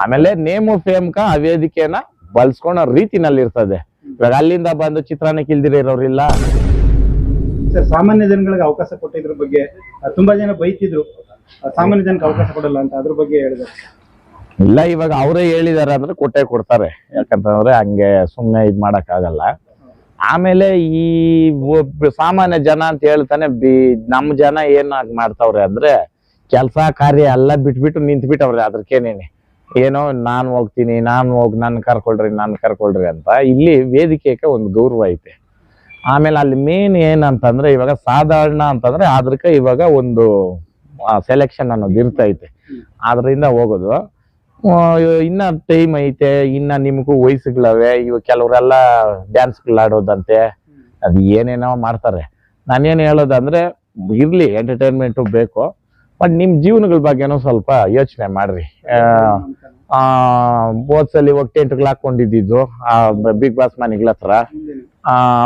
ಆಮೇಲೆ name fame ಕ ಆ ವೇದಿಕೆನ ಬಳಸ್ಕೊಳೋ ರೀತಿನಲ್ಲಿ ಇರ್ತದೆ. ಇವಾಗ ಅಲ್ಲಿಂದ ಬಂದು ಚಿತ್ರಾನ್ನಕ್ಕೆ ಇಲ್ದಿರೋರಿಲ್ಲ. ಸರ್, ಸಾಮಾನ್ಯ ಜನಗಳಿಗೆ ಅವಕಾಶ ಕೊಟ್ಟಿದ್ರ ಬಗ್ಗೆ ತುಂಬಾ ಜನ ಬೈತಿದ್ರು, ಸಾಮಾನ್ಯ ಜನಕ್ಕೆ ಅವಕಾಶ ಕೊಡಲ್ಲ ಅಂತ, ಅದ್ರ ಬಗ್ಗೆ ಹೇಳಿದ್ರು. ಇಲ್ಲ, ಇವಾಗ ಅವರೇ ಹೇಳಿದಾರೆ ಅಂದ್ರೆ ಕೊಟ್ಟೆ ಕೊಡ್ತಾರೆ. ಯಾಕಂತಂದ್ರೆ ಹಂಗೆ ಸುಮ್ನೆ ಇದ್ ಮಾಡಕ್ ಆಗಲ್ಲ. ಆಮೇಲೆ ಈ ಸಾಮಾನ್ಯ ಜನ ಅಂತ ಹೇಳ್ತಾನೆ ನಮ್ ಜನ ಏನ್ ಮಾಡ್ತಾವ್ರೆ ಅಂದ್ರೆ ಕೆಲ್ಸ ಕಾರ್ಯ ಎಲ್ಲ ಬಿಟ್ಬಿಟ್ಟು ನಿಂತ್ಬಿಟ್ಟವ್ರೆ. ಅದಕ್ಕೇನೇನೆ ಏನೋ ನಾನ್ ಹೋಗ್ತೀನಿ, ನನ್ ಕರ್ಕೊಳ್ರಿ ಅಂತ. ಇಲ್ಲಿ ವೇದಿಕೆಗೆ ಒಂದು ಗೌರವ ಐತೆ. ಆಮೇಲೆ ಅಲ್ಲಿ ಮೇನ್ ಏನಂತಂದ್ರೆ ಇವಾಗ ಸಾಧಾರಣ ಅಂತಂದ್ರೆ ಅದಕ್ಕೆ ಇವಾಗ ಒಂದು ಸೆಲೆಕ್ಷನ್ ಅನ್ನೋದು ಇರ್ತೈತೆ. ಆದ್ರಿಂದ ಹೋಗೋದು. ಇನ್ನ ಟೈಮ್ ಐತೆ, ಇನ್ನ ನಿಮಗೂ ವಯಸ್ಸುಗಳವೆ. ಇವಾಗ ಕೆಲವರೆಲ್ಲ ಡ್ಯಾನ್ಸ್ಗಳಾಡೋದಂತೆ, ಅದು ಏನೇನೋ ಮಾಡ್ತಾರೆ. ನಾನೇನು ಹೇಳೋದಂದ್ರೆ ಇರ್ಲಿ, ಎಂಟರ್ಟೈನ್ಮೆಂಟು ಬೇಕು, ಬಟ್ ನಿಮ್ ಜೀವನಗಳ ಬಗ್ಗೆನೂ ಸ್ವಲ್ಪ ಯೋಚನೆ ಮಾಡ್ರಿ. ಬೋತ್ಸಲ್ಲಿ ಹೋಗಿ ಟೆಂಟ್ಗಳು ಹಾಕೊಂಡಿದ್ದು ಬಿಗ್ ಬಾಸ್ ಮನೆಗಳ ಹತ್ರ.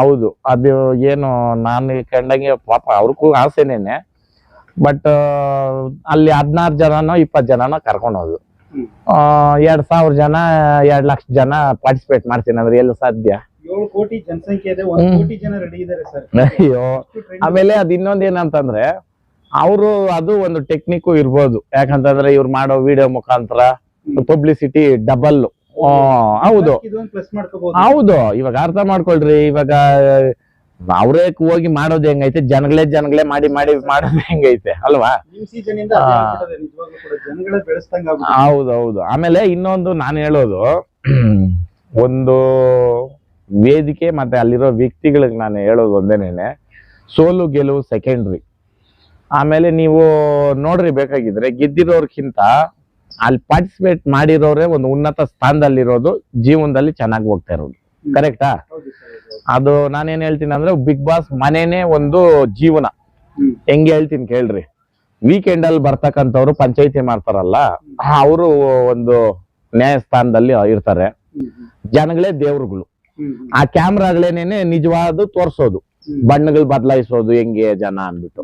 ಹೌದು, ಅದು ಏನು ನಾನು ಕಂಡಂಗೆ ಪಾಪ ಅವ್ರಿಗೂ ಆಸೆನೇನೆ. ಬಟ್ ಅಲ್ಲಿ 16 ಜನನೋ 20 ಜನನೋ ಕರ್ಕೊಂಡೋದು. 2,000 ಜನ 2 ಲಕ್ಷ ಜನ ಪಾರ್ಟಿಸಿಪೇಟ್ ಮಾಡ್ತೀನಿ ಅಂದ್ರೆ ಎಲ್ಲ ಸಾಧ್ಯ? 7 ಕೋಟಿ ಜನಸಂಖ್ಯೆ ಇದೆ, 1 ಕೋಟಿ ಜನ ರೆಡಿ ಇದ್ದಾರೆ ಸರ್. ಅಯ್ಯೋ, ಆಮೇಲೆ ಅದ್ ಇನ್ನೊಂದೇನಂತಂದ್ರೆ ಅವರು ಅದು ಒಂದು ಟೆಕ್ನಿಕ್ ಇರ್ಬೋದು. ಯಾಕಂತಂದ್ರೆ ಇವ್ರು ಮಾಡೋ ವಿಡಿಯೋ ಮುಖಾಂತರ ಪಬ್ಲಿಸಿಟಿ ಡಬಲ್. ಹೌದು ಹೌದು, ಇವಾಗ ಅರ್ಥ ಮಾಡ್ಕೊಳ್ರಿ. ಇವಾಗ ಅವ್ರೇ ಹೋಗಿ ಮಾಡೋದು ಹೆಂಗೈತೆ, ಜನಗಳೇ ಮಾಡಿ ಮಾಡೋದು ಹೆಂಗೈತೆ ಅಲ್ವಾ? ಹೌದೌದು. ಆಮೇಲೆ ಇನ್ನೊಂದು ನಾನು ಹೇಳೋದು, ಒಂದು ವೇದಿಕೆ ಮತ್ತೆ ಅಲ್ಲಿರೋ ವ್ಯಕ್ತಿಗಳಿಗೆ ನಾನು ಹೇಳೋದು ಒಂದೇನೇನೆ, ಸೋಲು ಗೆಲುವು ಸೆಕೆಂಡ್ರಿ. ಆಮೇಲೆ ನೀವು ನೋಡ್ರಿ, ಬೇಕಾಗಿದ್ರೆ ಗೆದ್ದಿರೋರ್ಕಿಂತ ಅಲ್ಲಿ ಪಾರ್ಟಿಸಿಪೇಟ್ ಮಾಡಿರೋರೆ ಒಂದು ಉನ್ನತ ಸ್ಥಾನದಲ್ಲಿರೋದು, ಜೀವನದಲ್ಲಿ ಚೆನ್ನಾಗಿ ಹೋಗ್ತಾ ಇರೋದು. ಕರೆಕ್ಟಾ? ಅದು ನಾನೇನ್ ಹೇಳ್ತೀನಿ ಅಂದ್ರೆ ಬಿಗ್ ಬಾಸ್ ಮನೇನೆ ಒಂದು ಜೀವನ. ಹೆಂಗೆ ಹೇಳ್ತೀನಿ ಕೇಳ್ರಿ. ವೀಕೆಂಡ್ ಅಲ್ಲಿ ಬರ್ತಕ್ಕಂಥವ್ರು ಪಂಚಾಯಿತಿ ಮಾಡ್ತಾರಲ್ಲ, ಅವರು ಒಂದು ನ್ಯಾಯಸ್ಥಾನದಲ್ಲಿ ಇರ್ತಾರೆ. ಜನಗಳೇ ದೇವ್ರುಗಳು. ಆ ಕ್ಯಾಮ್ರಾಗಳೇನೇನೆ ನಿಜವಾದ ತೋರ್ಸೋದು, ಬಣ್ಣಗಳು ಬದಲಾಯಿಸೋದು ಹೆಂಗೆ ಜನ ಅನ್ಬಿಟ್ಟು.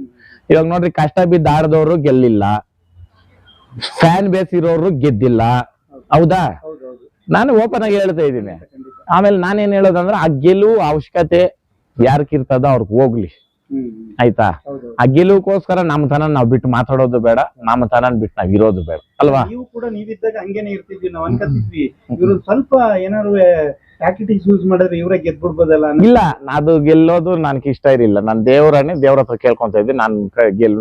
ಇವಾಗ ನೋಡ್ರಿ, ಕಷ್ಟ ಬಿದ್ದು ಆಡ್ದವ್ರು ಗೆಲ್ಲಿಲ್ಲ, ಫ್ಯಾನ್ ಬೇಸ್ ಇರೋರು ಗೆದ್ದಿಲ್ಲ. ಹೌದಾ? ನಾನು ಓಪನ್ ಆಗಿ ಹೇಳ್ತಾ ಇದ್ದೀನಿ. ಆಮೇಲೆ ನಾನೇನ್ ಹೇಳೋದಂದ್ರೆ ಆ ಗೆಲುವು ಅವಶ್ಯಕತೆ ಯಾರ್ಕಿರ್ತದ ಅವ್ರಿಗೆ ಹೋಗ್ಲಿ, ಆಯ್ತಾ? ಆ ಗೆಲುವಕ್ಕೋಸ್ಕರ ನಮ್ಮ ತನ ನಾವ್ ಬಿಟ್ಟು ಮಾತಾಡೋದು ಬೇಡ, ನಮ್ಮ ತನ ಬಿಟ್ಟು ನಾವ್ ಇರೋದು ಬೇಡ ಅಲ್ವಾ? ನೀವು ಕೂಡ ನೀವಿದ್ದಾಗ ಹಂಗೇನೆ ಇರ್ತಿದ್ವಿ, ನಾವ್ ಅನ್ಕತಿದ್ವಿ ಇವ್ರು ಸ್ವಲ್ಪ ಏನಾದ್ರು ಟ್ಯಾಕ್ಟಿಕ್ಸ್ ಯೂಸ್ ಮಾಡಿದ್ರೆ ಇವ್ರೆ ಗೆದ್ಬಿಡ್ಬೋದಲ್ಲ. ಇಲ್ಲ, ಅದು ಗೆಲ್ಲೋದು ನನ್ಗೆ ಇಷ್ಟ ಇರಲಿಲ್ಲ. ನಾನ್ ದೇವ್ರ ಹತ್ರ ಕೇಳ್ಕೊಂತ ಇದ್ದೆ.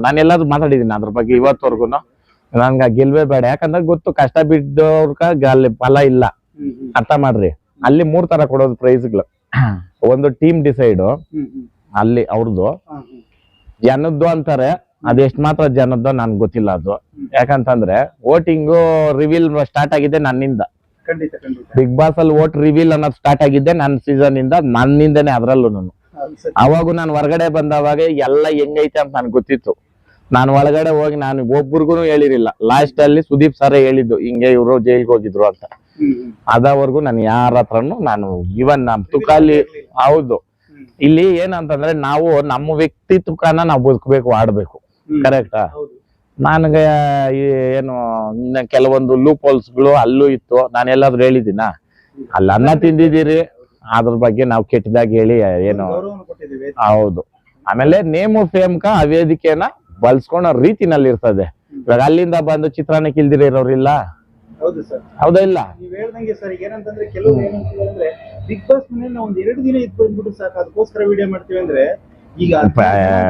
ನಾನು ಎಲ್ಲಾದ್ರೂ ಮಾತಾಡಿದ್ದೀನಿ ಅದ್ರ ಬಗ್ಗೆ ಇವತ್ತವರೆಗೂ. ನನ್ಗ ಗೆಲ್ವೇ ಬೇಡ, ಯಾಕಂದ್ರೆ ಗೊತ್ತು ಕಷ್ಟ ಬಿದ್ದವ್ರಕ ಅಲ್ಲಿ ಫಲ ಇಲ್ಲ. ಅರ್ಥ ಮಾಡ್ರಿ. ಅಲ್ಲಿ 3 ತರ ಕೊಡೋದು ಪ್ರೈಸ್ಗಳು. ಒಂದು ಟೀಮ್ ಡಿಸೈಡ್, ಅಲ್ಲಿ ಅವ್ರದ್ದು ಜನದ್ದು ಅಂತಾರೆ. ಅದೆಷ್ಟ್ ಮಾತ್ರ ಜನದ್ದು ನನ್ಗೆ ಗೊತ್ತಿಲ್ಲ ಅದು. ಯಾಕಂತಂದ್ರೆ ವೋಟಿಂಗು ರಿವೀಲ್ ಸ್ಟಾರ್ಟ್ ಆಗಿದೆ ನನ್ನಿಂದ. ಬಿಗ್ ಬಾಸ್ ಅಲ್ಲಿ ವೋಟ್ ರಿವೀಲ್ ಅನ್ನೋದು ಸ್ಟಾರ್ಟ್ ಆಗಿದ್ದೆ ನನ್ನ ಸೀಸನ್ ಇಂದ, ನನ್ನಿಂದನೇ. ಅದ್ರಲ್ಲೂ ಅವಾಗೂ ನಾನು ಹೊರಗಡೆ ಬಂದವಾಗ ಎಲ್ಲ ಹೆಂಗೈತೆ ಅಂತ ನನ್ಗೆ ಗೊತ್ತಿತ್ತು. ನಾನು ಒಳಗಡೆ ಹೋಗಿ ನಾನು ಒಬ್ಬರಿಗೂ ಹೇಳಿರಿಲ್ಲ. ಲಾಸ್ಟ್ ಅಲ್ಲಿ ಸುದೀಪ್ ಸರ್ ಹೇಳಿದ್ದು, ಹಿಂಗೆ ಇವ್ರು ಜೈಲ್ಗೆ ಹೋಗಿದ್ರು ಅಂತ. ಅದವರೆಗೂ ನಾನು ಯಾರ ಹತ್ರನು ನಾನು ಇವನ್ ನಮ್ ತುಕಾಲಿ. ಹೌದು, ಇಲ್ಲಿ ಏನಂತಂದ್ರೆ ನಾವು ನಮ್ಮ ವ್ಯಕ್ತಿತ್ವನ ನಾವು ಬದುಕಬೇಕು, ಆಡ್ಬೇಕು. ಕರೆಕ್ಟಾ? ನನ್ಗೆ ಏನು ಕೆಲವೊಂದು ಲೂಪ್ ಹೋಲ್ಸ್ಗಳು ಅಲ್ಲೂ ಇತ್ತು. ನಾನು ಎಲ್ಲಾದ್ರೂ ಹೇಳಿದ್ದೀನ? ಅಲ್ಲಿ ಅನ್ನ ತಿಂದಿದ್ದೀರಿ, ಅದ್ರ ಬಗ್ಗೆ ನಾವು ಕೆಟ್ಟದಾಗಿ ಹೇಳಿ ಏನು? ಹೌದು. ಆಮೇಲೆ ನೇಮ್ ಫೇಮ್ ಕ ಆ ವೇದಿಕೆನ ಬಳಸ್ಕೊಳೋ ರೀತಿನಲ್ಲಿ ಇರ್ತದೆ. ಇವಾಗ ಅಲ್ಲಿಂದ ಬಂದು ಚಿತ್ರಾನ್ನಕ್ಕೆ ಇಲ್ದಿರೋರಿಲ್ಲ. ಹೌದಾ? ಇಲ್ಲ, ನೀವ್ ಹೇಳ್ದಂಗೆ ಸರ್. ಏನಂತಂದ್ರೆ ಕೆಲವು ಏನಂತಂದ್ರೆ ಬಿಗ್ ಬಾಸ್ ಮನೇಲಿ ನಾವು 1-2 ದಿನ ಇದ್ಬಿಟ್ಟು ಸಾಕು, ಅದಕ್ಕೋಸ್ಕರ ವಿಡಿಯೋ ಮಾಡ್ತೀವಿ ಅಂದ್ರೆ ಈಗ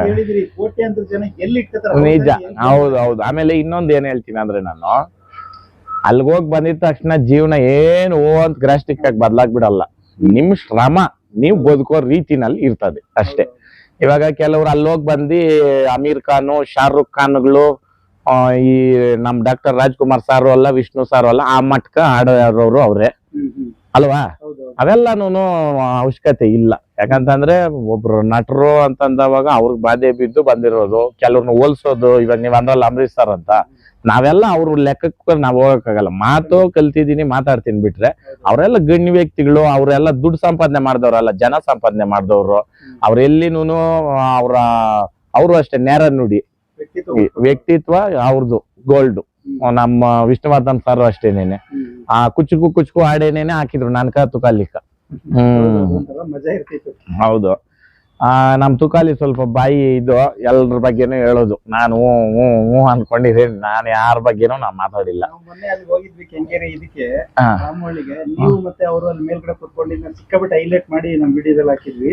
ಹೇಳಿದ್ರಿ ಕೋಟ್ಯಾಂತರ ಜನ ಎಲ್ಲಿ ಇಟ್ಕೋತಾರೆ. ನಿಜ. ಹೌದು. ಆಮೇಲೆ ಇನ್ನೊಂದು ಏನ್ ಹೇಳ್ತೀನಿ ಅಂದ್ರೆ, ನಾನು ಅಲ್ಲಿಗೆ ಹೋಗಿ ಬಂದಿದ ತಕ್ಷಣ ಜೀವನ ಏನು ಅಂತ ಗ್ರಾಸ್ಟಿಕ್ ಆಗಿ ಬದಲಾಗ್ಬಿಡಲ್ಲ. ನಿಮ್ ಶ್ರಮ ನೀವು ಬದುಕೋ ರೀತಿನಲ್ಲಿ ಇರ್ತದೆ ಅಷ್ಟೇ. ಇವಾಗ ಕೆಲವ್ರು ಅಲ್ಲೋಗಿ ಬಂದು ಅಮೀರ್ ಖಾನ್, ಶಾರುಖ್ ಖಾನ್ಗಳು, ಈ ನಮ್ ಡಾಕ್ಟರ್ ರಾಜ್ಕುಮಾರ್ ಸಾರು ಅಲ್ಲ, ವಿಷ್ಣು ಸಾರು ಅಲ್ಲ, ಆ ಮಟ್ಕ ಆಡೋರು ಅವ್ರೆ ಅಲ್ವಾ? ಅವೆಲ್ಲನೂ ಅವಶ್ಯಕತೆ ಇಲ್ಲ. ಯಾಕಂತಂದ್ರೆ ಒಬ್ರು ನಟರು ಅಂತಂದವಾಗ ಅವ್ರಿಗೆ ಬಾಧೆ ಬಿದ್ದು ಬಂದಿರೋದು, ಕೆಲವ್ರನ್ನ ಹೋಲ್ಸೋದು. ಇವಾಗ ನೀವ್ ಅಂದ್ರಲ್ಲ ಅಂಬರೀಶ್ ಸರ್ ಅಂತ, ನಾವೆಲ್ಲ ಅವ್ರ ಲೆಕ್ಕಕ್ಕೆ ನಾವ್ ಹೋಗಕ್ಕಾಗಲ್ಲ. ಮಾತು ಕಲ್ತಿದೀನಿ, ಮಾತಾಡ್ತೀನಿ ಬಿಟ್ರೆ ಅವರೆಲ್ಲ ಗಣ್ಯ ವ್ಯಕ್ತಿಗಳು. ಅವರೆಲ್ಲ ದುಡ್ಡು ಸಂಪಾದನೆ ಮಾಡಿದವ್ರಲ್ಲ, ಜನ ಸಂಪಾದನೆ ಮಾಡಿದವ್ರು. ಅವ್ರೆಲ್ಲಿನೂ ಅವರು ಅಷ್ಟೇ ನೇರ ನುಡಿ ವ್ಯಕ್ತಿತ್ವ ಅವ್ರದ್ದು ಗೋಲ್ಡ್. ನಮ್ಮ ವಿಷ್ಣುವರ್ಧನ್ ಸರ್ ಅಷ್ಟೇನೇನೆ. ಆ ಕುಚ್ಚುಕು ಆಡೇನೇನೆ ಹಾಕಿದ್ರು ನನ್ಕ ತುಕಾಲಿಕ್ಕ ಒಂಥರ ಮಜಾ ಇರ್ತಿತ್ತು. ಹೌದು. ನಮ್ ತುಕಾಲಿ ಸ್ವಲ್ಪ ಬಾಯಿ ಇದು ಎಲ್ರ ಬಗ್ಗೆನೂ ಹೇಳೋದು. ನಾನು ಹ್ಞೂ ಅನ್ಕೊಂಡಿದ್ದೀನಿ, ನಾನು ಯಾರ ಬಗ್ಗೆನೂ ನಾ ಮಾತಾಡಿಲ್ಲ. ನಾವು ಮೊನ್ನೆ ಅಲ್ಲಿ ಹೋಗಿದ್ವಿ ಕೆಂಗೇರಿ ಇದಕ್ಕೆ ರಾಮವಳ್ಳಿಗೆ, ನೀವು ಮತ್ತೆ ಅವರು ಅಲ್ಲಿ ಮೇಲ್ಗಡೆ ಕುತ್ಕೊಂಡಿದ್ದ ಸಿಕ್ಕಾಬಿಟ್ಟು ಹೈಲೈಟ್ ಮಾಡಿ ನಮ್ ವಿಡಿಯೋದಲ್ಲಿ ಹಾಕಿದ್ವಿ.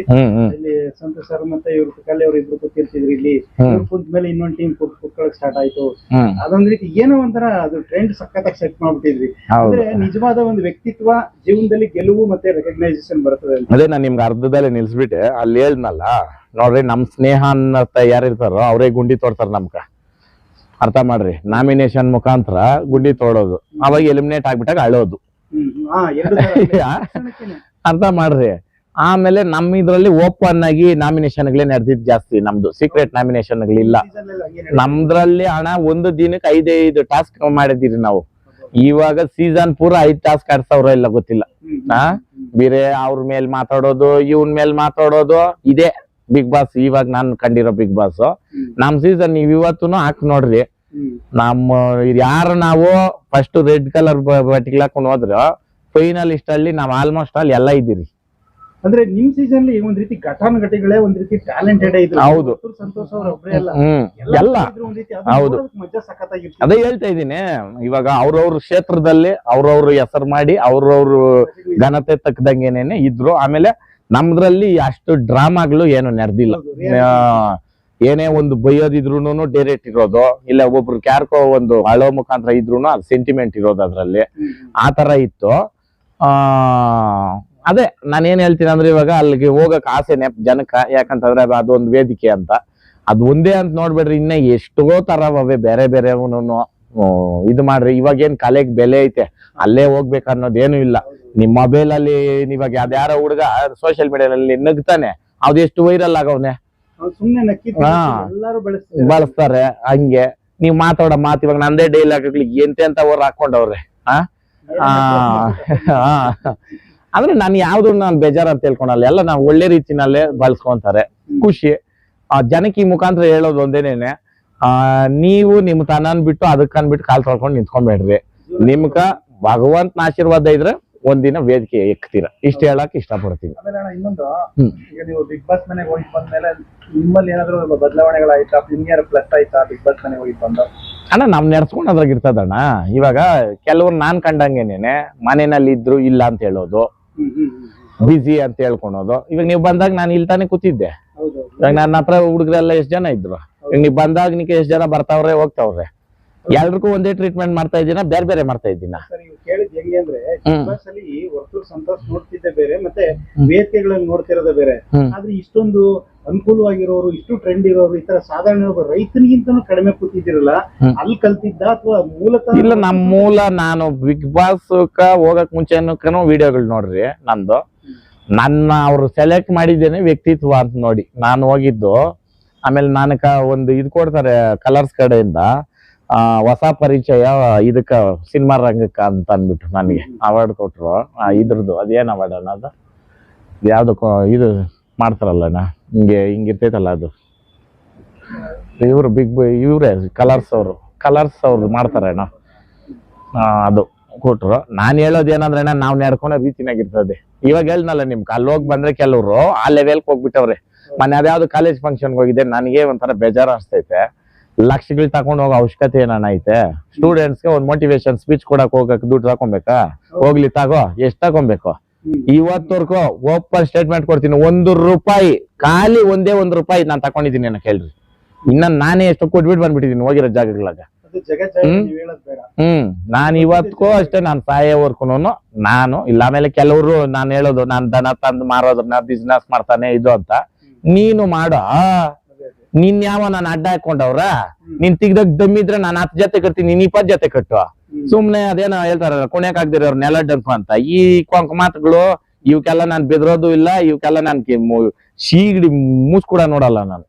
ಇಲ್ಲಿ ಸಂತೋಷ್ ಸರ್ ಮತ್ತೆ ಇವ್ರು ತುಕಾಲಿ ಅವ್ರು ಇಬ್ರು ಕೂತಿರ್ತಿದ್ರು. ಇಲ್ಲಿ ಕುಂತ ಮೇಲೆ ಇನ್ನೊಂದ್ ಟೀಮ್ ಕುತ್ಕೊಳಕ್ ಸ್ಟಾರ್ಟ್ ಆಯ್ತು. ಅದೊಂದ್ ರೀತಿ ಏನೋ ಒಂಥರ ಅದು ಟ್ರೆಂಡ್ ಸಖತ್ತಾಗಿ ಸೆಟ್ ಮಾಡ್ಬಿಟ್ಟಿದ್ವಿ. ಅಂದ್ರೆ ನಿಜವಾದ ಒಂದು ವ್ಯಕ್ತಿತ್ವ ಜೀವನದಲ್ಲಿ ಗೆಲುವು ಮತ್ತೆ ರೆಕಗ್ನೈಸೇಷನ್ ಬರ್ತದೆ. ಅದೇ ನಾನ್ ನಿಮ್ಗೆ ಅರ್ಧದಲ್ಲೇ ನಿಲ್ಸ್ಬಿಟ್ಟೆ. ಅಲ್ಲಿ ಹೇಳ್ನಲ್ಲ ನೋಡ್ರಿ, ನಮ್ ಸ್ನೇಹ ಅನ್ನತ್ತ ಯಾರಿರ್ತಾರೋ ಅವರೇ ಗುಂಡಿ ತೋಡ್ತಾರ ನಮ್ಗ. ಅರ್ಥ ಮಾಡ್ರಿ, ನಾಮಿನೇಷನ್ ಮುಖಾಂತರ ಗುಂಡಿ ತೋಡೋದು, ಅವಾಗ ಎಲಿಮಿನೇಟ್ ಆಗ್ಬಿಟ್ಟಾಗ ಅಳೋದು. ಅರ್ಥ ಮಾಡ್ರಿ. ಆಮೇಲೆ ನಮ್ ಇದ್ರಲ್ಲಿ ಓಪನ್ ಆಗಿ ನಾಮಿನೇಷನ್ಗಳೇ ನಡೆದಿದ್ ಜಾಸ್ತಿ. ನಮ್ದು ಸೀಕ್ರೆಟ್ ನಾಮಿನೇಷನ್ಗಳಿಲ್ಲ. ನಮ್ದ್ರಲ್ಲಿ ಹಣ ಒಂದು ದಿನಕ್ಕೆ 5 ಟಾಸ್ಕ್ ಮಾಡಿದೀರಿ ನಾವು. ಇವಾಗ ಸೀಸನ್ ಪೂರ 5 ಟಾಸ್ಕ್ ಆಡ್ಸವ್ರ ಇಲ್ಲ ಗೊತ್ತಿಲ್ಲ. ಬೇರೆ ಅವ್ರ ಮೇಲ್ ಮಾತಾಡೋದು, ಇವನ್ ಮೇಲ್ ಮಾತಾಡೋದು, ಇದೇ ಬಿಗ್ ಬಾಸ್. ಇವಾಗ ನಾನ್ ಕಂಡಿರೋ ಬಿಗ್ ಬಾಸ್. ನಮ್ ಸೀಸನ್ ನೀವ್ ಇವತ್ತುನು ಹಾಕ್ ನೋಡ್ರಿ. ನಮ್ಮ ಯಾರು ನಾವು ಫಸ್ಟ್ ರೆಡ್ ಕಲರ್ ಬಟ್ಟಿಗೆ ಹಾಕೊಂಡು ಹೋದ್ರ ಫೈನಲಿಸ್ಟ್ ಅಲ್ಲಿ ನಾವ್ ಆಲ್ಮೋಸ್ಟ್ ಅಲ್ಲಿ ಎಲ್ಲ ಇದ್ದೀರಿ. ಅಂದ್ರೆ ನಿಮ್ ಸೀಸನ್ ಒಂದ್ ರೀತಿ ಘಟಾನುಘಟಿಗಳೇ ಒಂದ್ ರೀತಿ ಟ್ಯಾಲೆಂಟೆಡ್ ಇದ್ರು. ಹೌದು. ಸಂತೋಷ್ ಅವ್ರ ಒಬ್ಬರೇ ಅಲ್ಲ, ಎಲ್ಲ ಹೌದು. ಮಜಾ ಸಖತ್ತಾಗಿತ್ತು. ಅದೇ ಹೇಳ್ತಾ ಇದ್ದೀನಿ, ಇವಾಗ ಅವ್ರವ್ರ ಕ್ಷೇತ್ರದಲ್ಲಿ ಅವ್ರವ್ರ ಹೆಸರು ಮಾಡಿ ಅವ್ರವ್ರು ಘನತೆ ತಕ್ಕದಂಗೆನೇನೆ ಇದ್ರು. ಆಮೇಲೆ ನಮ್ದ್ರಲ್ಲಿ ಅಷ್ಟು ಡ್ರಾಮಾಗಳು ಏನು ನಡೆದಿಲ್ಲ. ಏನೇ ಒಂದು ಬೈಯೋದಿದ್ರು ಡೈರೆಕ್ಟ್ ಇರೋದು, ಇಲ್ಲ ಒಬ್ರು ಕ್ಯಾರ್ಕೋ ಒಂದು ಅಳೋ ಮುಖಾಂತರ ಇದ್ರು ಅದು ಸೆಂಟಿಮೆಂಟ್ ಇರೋದು ಅದ್ರಲ್ಲಿ. ಆ ತರ ಇತ್ತು. ಅದೇ ನಾನೇನ್ ಹೇಳ್ತೀನಿ ಅಂದ್ರೆ, ಇವಾಗ ಅಲ್ಲಿಗೆ ಹೋಗಕ್ ಆಸೆನೆ ಜನಕ್ಕ. ಯಾಕಂತಂದ್ರೆ ಅದೊಂದು ವೇದಿಕೆ ಅಂತ. ಅದು ಒಂದೇ ಅಂತ ನೋಡ್ಬೇಡ್ರಿ, ಇನ್ನ ಎಷ್ಟೋ ತರ ಅವೇ ಬೇರೆ ಬೇರೆ ಇದು ಮಾಡ್ರಿ. ಇವಾಗ ಏನ್ ಕಲೆಗ್ ಬೆಲೆ ಐತೆ, ಅಲ್ಲೇ ಹೋಗ್ಬೇಕು ಅನ್ನೋದೇನು ಇಲ್ಲ. ನಿಮ್ ಮೊಬೈಲ್ ಅಲ್ಲಿ ಇವಾಗ ಅದ್ಯಾರೋ ಹುಡುಗ ಸೋಷಿಯಲ್ ಮೀಡಿಯಾದಲ್ಲಿ ನಗ್ತಾನೆ, ಅದು ಎಷ್ಟು ವೈರಲ್ ಆಗವ್ನೆ. ಬಳಸ್ತಾರೆ ಹಂಗೆ. ನೀವ್ ಮಾತಾಡೋ ಮಾತು, ಇವಾಗ ನಂದೇ ಡೈಲಾಗ್ಗಳಿಗೆ ಎಂತ ಅವ್ರು ಹಾಕೊಂಡವ್ರೆ. ಅಂದ್ರೆ ನಾನು ಯಾವ್ದು ನಾನು ಬೇಜಾರ ಅಂತ ಹೇಳ್ಕೊಳಲ್ಲ, ಎಲ್ಲ ನಾವು ಒಳ್ಳೆ ರೀತಿನಲ್ಲೇ ಬಳಸ್ಕೊಂತಾರೆ. ಖುಷಿ ಜನಕ್ಕೆ ಈ ಮುಖಾಂತರ ಹೇಳೋದು ಒಂದೇನೇನೆ, ನೀವು ನಿಮ್ ತನನ್ ಬಿಟ್ಟು ಅದಕ್ಕೆ ಅನ್ಬಿಟ್ಟು ಕಾಲ್ ತೊಳ್ಕೊಂಡು ನಿಂತ್ಕೊಂಡ್ಬೇಡ್ರಿ. ನಿಮ್ಗ ಭಗವಂತನ ಆಶೀರ್ವಾದ ಇದ್ರೆ ಒಂದಿನ ವೇದಿಕೆ ಎಕ್ತೀರ. ಇಷ್ಟ ಹೇಳಕ್ ಇಷ್ಟಪಡ್ತೀನಿ. ಇನ್ನೊಂದು, ಈಗ ನೀವು ಬಿಗ್ ಬಾಸ್ ಮನೆಗೆ ಹೋಗಿ ಬಂದ್ಮೇಲೆ ನಿಮ್ಮಲ್ಲಿ ಏನಾದ್ರು ಬದಲಾವಣೆಗಳಾಯ್ತಾ? ಪ್ರೀಮಿಯರ್ ಪ್ಲಸ್ ಆಯ್ತಾ ಬಿಗ್ ಬಾಸ್ ಮನೆಗೆ ಹೋಗಿ ಬಂದ? ಅಣ್ಣ ನಾವ್ ನಡ್ಸ್ಕೊಂಡ್ ಅದ್ರಾಗ ಇರ್ತದಣ್ಣ. ಇವಾಗ ಕೆಲವ್ರು ನಾನ್ ಕಂಡಂಗೇನೇನೆ ಮನೆಯಲ್ಲಿ ಇದ್ರು ಇಲ್ಲ ಅಂತ ಹೇಳೋದು, ಬಿಸಿ ಅಂತ ಹೇಳ್ಕೊಳೋದು. ಇವಾಗ ನೀವ್ ಬಂದಾಗ ನಾನು ಇಲ್ಲಿ ತಾನೇ ಕೂತಿದ್ದೆ. ಇವಾಗ ನನ್ನ ಹತ್ರ ಹುಡುಗರೆಲ್ಲ ಎಷ್ಟ್ ಜನ ಇದ್ರು. ಈಗ ನೀವ್ ಬಂದಾಗ ನಿಕ್ಕೆ ಎಷ್ಟ್ ಜನ ಬರ್ತಾವ್ರೆ ಹೋಗ್ತಾವ್ರೆ. ಎಲ್ರಿಗೂ ಒಂದೇ ಟ್ರೀಟ್ಮೆಂಟ್ ಮಾಡ್ತಾ ಇದ್ದೀನ, ಬೇರೆ ಬೇರೆ ಮಾಡ್ತಾ ಇದ್ದೀನ. ಕೇಳಿದ್ ಹೆಂಗೆ ಅಂದ್ರೆ, ವರ್ತೂರ್ ಸಂತೋಷ್ ನೋಡ್ತಿದ್ದೆ ಬೇರೆ, ಮತ್ತೆ ವೇದಿಕೆಗಳಲ್ಲಿ ನೋಡ್ತಿರೋದೇ ಬೇರೆ. ಆದ್ರೆ ಇಷ್ಟೊಂದು ಅನುಕೂಲವಾಗಿರೋರು, ಇಷ್ಟು ಟ್ರೆಂಡ್ ಇರೋರು, ಈ ತರ ಸಾಧಾರಣ ಒಬ್ಬ ರೈತನಿಗಿಂತನೂ ಕಡಿಮೆ ಕೂತಿದ್ದೀರಲ್ಲ, ಅಲ್ಲಿ ಕಲ್ತಿದ್ದ ಅಥವಾ ಮೂಲತಃ? ಇಲ್ಲ, ನಮ್ ಮೂಲ ನಾನು ಬಿಗ್ ಬಾಸ್ ಹೋಗಕ್ ಮುಂಚೆನೂ ವಿಡಿಯೋಗಳು ನೋಡ್ರಿ ನಂದು. ನನ್ನ ಅವ್ರು ಸೆಲೆಕ್ಟ್ ಮಾಡಿದ್ದೇನೆ ವ್ಯಕ್ತಿತ್ವ ಅಂತ ನೋಡಿ ನಾನು ಹೋಗಿದ್ದು. ಆಮೇಲೆ ನನಕ ಒಂದು ಇದು ಕೊಡ್ತಾರೆ ಕಲರ್ಸ್ ಕಡೆಯಿಂದ, ಹೊಸ ಪರಿಚಯ ಇದಕ್ಕ ಸಿನಿಮಾ ರಂಗಕ್ಕ ಅಂತ ಅಂದ್ಬಿಟ್ಟು ನನಗೆ ಅವಾರ್ಡ್ ಕೊಟ್ರು. ಇದ್ರದ್ದು ಅದೇನ್ ಅವಾರ್ಡ್ ಅನ್ನೋದು, ಯಾವ್ದಕ್ಕೂ ಇದು ಮಾಡ್ತಾರಲ್ಲ ಹಿಂಗಿರ್ತೈತಲ್ಲ ಅದು, ಇವ್ರು ಇವ್ರೆ ಕಲರ್ಸ್ ಅವ್ರು ಮಾಡ್ತಾರೆ ಅಣ್ಣ. ಅದು ಕೊಟ್ರು. ನಾನ್ ಹೇಳೋದೇನಂದ್ರೆ ನಾವ್ ನಡ್ಕೊಳೋ ರೀತಿನಾಗಿರ್ತದೆ. ಇವಾಗ ಹೇಳ್ನಲ್ಲ ನಿಮ್ಗೆ, ಅಲ್ಲಿ ಹೋಗಿ ಬಂದ್ರೆ ಕೆಲವ್ರು ಆ ಲೆವೆಲ್ಗೆ ಹೋಗ್ಬಿಟ್ಟವ್ರೆ. ಮೊನ್ನೆ ಅದ್ಯಾವ್ದು ಕಾಲೇಜ್ ಫಂಕ್ಷನ್ಗೆ ಹೋಗಿದ್ದೆ, ನನಗೆ ಒಂಥರ ಬೇಜಾರು ಅನಿಸ್ತೈತೆ. ಲಕ್ಷಗಳು ತಗೊಂಡು ಹೋಗೋ ಅವಶ್ಯಕತೆ ಏನಾನ ಐತೆ? ಸ್ಟೂಡೆಂಟ್ಸ್ಗೆ ಒಂದು ಮೋಟಿವೇಶನ್ ಸ್ಪೀಚ್ ಕೊಡಕ್ ಹೋಗಕ್ ದುಡ್ಡು ತಗೊಬೇಕಾ? ಹೋಗ್ಲಿ ತಗೋ, ಎಷ್ಟ್ ತಗೊಬೇಕು? ಇವತ್ತವರೆಗೂ ಓಪನ್ ಸ್ಟೇಟ್ಮೆಂಟ್ ಕೊಡ್ತೀನಿ, ₹1 ಖಾಲಿ ಒಂದೇ ರೂಪಾಯಿ ನಾನು ತಕೊಂಡಿದ್ದೀನಿ ಅಂತ ಕೇಳ್ರಿ. ಇನ್ನ ನಾನೇ ಎಷ್ಟು ಕೊಟ್ಬಿಟ್ಟು ಬಂದ್ಬಿಟ್ಟಿದೀನಿ ಹೋಗಿರೋ ಜಾಗಗಳಾಗ. ನಾನ್ ಇವತ್ಗೂ ಅಷ್ಟೇ, ನಾನ್ ಸಾಯೋವರ್ಗುನು ನಾನು ಇಲ್ಲ. ಆಮೇಲೆ ಕೆಲವರು ನಾನು ಹೇಳೋದು, ನಾನ್ ದನ ತಂದು ಮಾರೋದ್ರ ಬಿಸ್ನೆಸ್ ಮಾಡ್ತಾನೆ ಇದು ಅಂತ. ನೀನು ಮಾಡೋ, ನಿನ್ ಯಾವ ನಾನು ಅಡ್ಡ ಹಾಕೊಂಡವ್ರ? ನೀನ್ ತಿಗ್ದಾಗ ದಮ್ಮಿದ್ರೆ ನಾನು 10 ಜೊತೆ ಕಟ್ತೀನಿ, ನೀನ್ 20 ಜೊತೆ ಕಟ್ಟು. ಸುಮ್ನೆ ಅದೇನೋ ಹೇಳ್ತಾರ ಕುಣ್ಯಾಕ್ ಆಗ್ದಿರೋರ್ ನೆಲ ಡಂಪ್ ಅಂತ. ಈ ಕೊಂಕ ಮಾತುಗಳು ಇವಕ್ಕೆಲ್ಲ ನಾನ್ ಬೆದ್ರೋದು ಇಲ್ಲ. ಇವಕ್ಕೆಲ್ಲ ನಾನ್ ಶೀಗಡಿ ಮೂಸ್ ಕೂಡ ನೋಡಲ್ಲ ನಾನು.